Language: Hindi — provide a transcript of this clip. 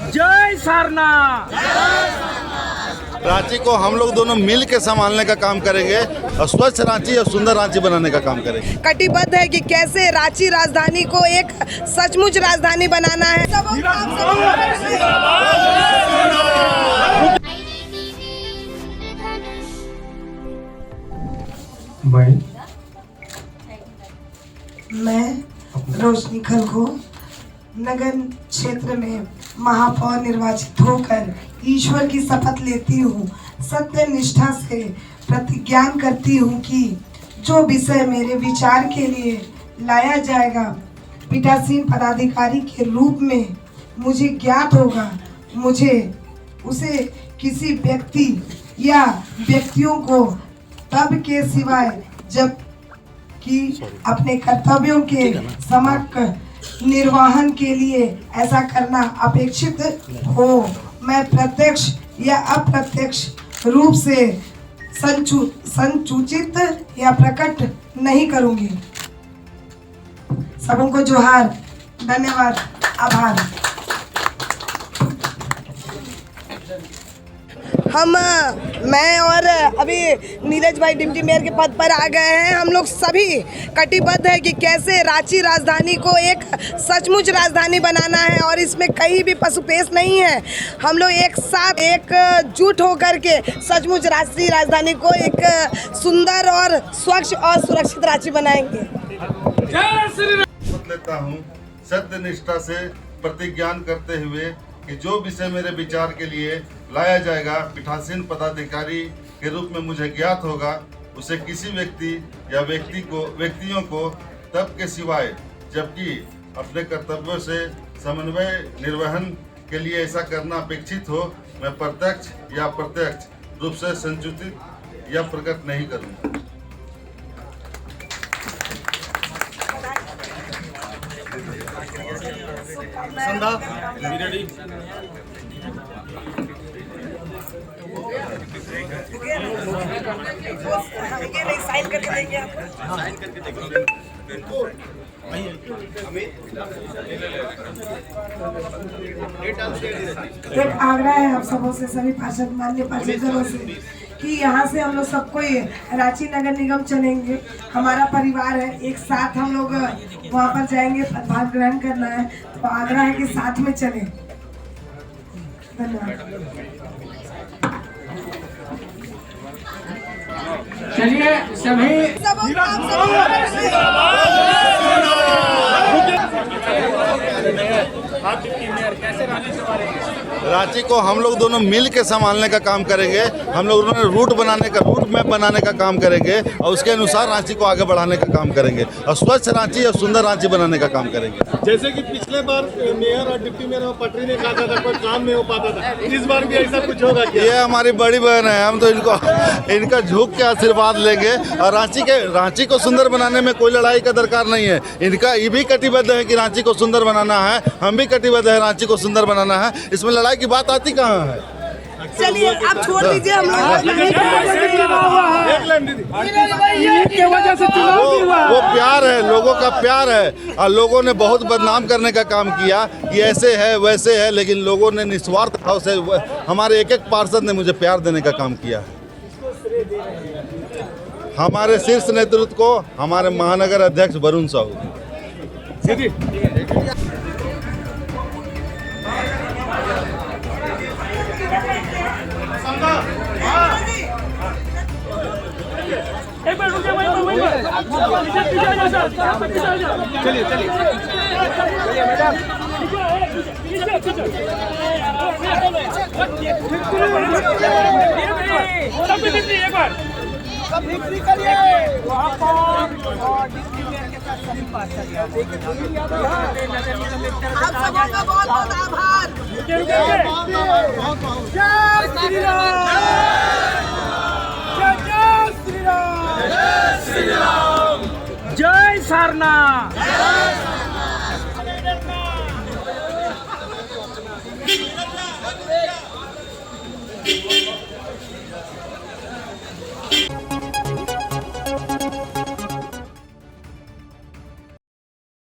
जय सारना। रांची को हम लोग दोनों मिल के संभालने का काम करेंगे और स्वच्छ रांची और सुंदर रांची बनाने का काम करेंगे। कटिबद्ध है कि कैसे रांची राजधानी को एक सचमुच राजधानी बनाना है। मैं रोशनी खलखो नगर क्षेत्र में महापौर निर्वाचित होकर ईश्वर की शपथ लेती हूँ, सत्य निष्ठा से प्रतिज्ञान करती हूँ कि जो विषय मेरे विचार के लिए लाया जाएगा पीठासीन पदाधिकारी के रूप में मुझे ज्ञात होगा, मुझे उसे किसी व्यक्ति या व्यक्तियों को तब के सिवाय जब कि अपने कर्तव्यों के समग्र निर्वहन के लिए ऐसा करना अपेक्षित हो, मैं प्रत्यक्ष या अप्रत्यक्ष रूप से संसूचित या प्रकट नहीं करूंगी। सबको जोहार, धन्यवाद, आभार। मैं और अभी नीरज भाई डिप्टी मेयर के पद पर आ गए हैं। हम लोग सभी कटिबद्ध है कि कैसे रांची राजधानी को एक सचमुच राजधानी बनाना है और इसमें कहीं भी पशुपेश नहीं है। हम लोग एक साथ एकजुट होकर के सचमुच रांची राजधानी को एक सुंदर और स्वच्छ और सुरक्षित रांची बनाएंगे। शपथ लेता हूँ सत्य निष्ठा से प्रतिज्ञान करते हुए कि जो विषय मेरे विचार के लिए लाया जाएगा पीठासीन पदाधिकारी के रूप में मुझे ज्ञात होगा, उसे किसी व्यक्ति या व्यक्तियों को तब के सिवाय जबकि अपने कर्तव्यों से समन्वय निर्वहन के लिए ऐसा करना अपेक्षित हो, मैं प्रत्यक्ष या अप्रत्यक्ष रूप से संसूचित या प्रकट नहीं करूँगा। साइन करके देंगे एक आग्रह है आप सबों से, सभी पार्षद माननीय पार्षदों से कि यहाँ से हम लोग सबको रांची नगर निगम चलेंगे, हमारा परिवार है, एक साथ हम लोग वहाँ पर जाएंगे, पदभार ग्रहण करना है, तो आग्रह है कि साथ में चलें। धन्यवाद। चलिए सभी रांची को हम लोग दोनों मिल के संभालने का काम करेंगे। हम लोग रूट मैप बनाने का काम करेंगे और उसके अनुसार रांची को आगे बढ़ाने का काम करेंगे और स्वच्छ रांची और सुंदर रांची बनाने का काम करेंगे। जैसे कि पिछले बार मेयर और डिप्टी मेयर और पटरी ने कहा था कोई काम नहीं हो पाता था, इस बार भी ऐसा कुछ होगा क्या? ये हमारी बड़ी बहन है, हम तो इनका झुक के आशीर्वाद लेंगे और रांची को सुंदर बनाने में कोई लड़ाई का दरकार नहीं है। इनका ये भी कटिबद्ध है कि रांची को सुंदर बनाना है, हम भी कटिबद्ध है रांची को सुंदर बनाना है। इसमें लड़ाई की बात आती कहाँ है? चलिए आप छोड़ दीजिए, हम वो प्यार है, लोगों का प्यार है और लोगों ने बहुत बदनाम करने का काम किया कि ऐसे है वैसे है, लेकिन लोगों ने निस्वार्थ भाव से हमारे एक पार्षद ने मुझे प्यार देने का काम किया है। हमारे शीर्ष नेतृत्व को हमारे महानगर अध्यक्ष वरुण साहू। एक बार रुकिए, वहीं चलिए मैडम, एक बार आप सबों का बहुत बहुत आभार। जय सारना।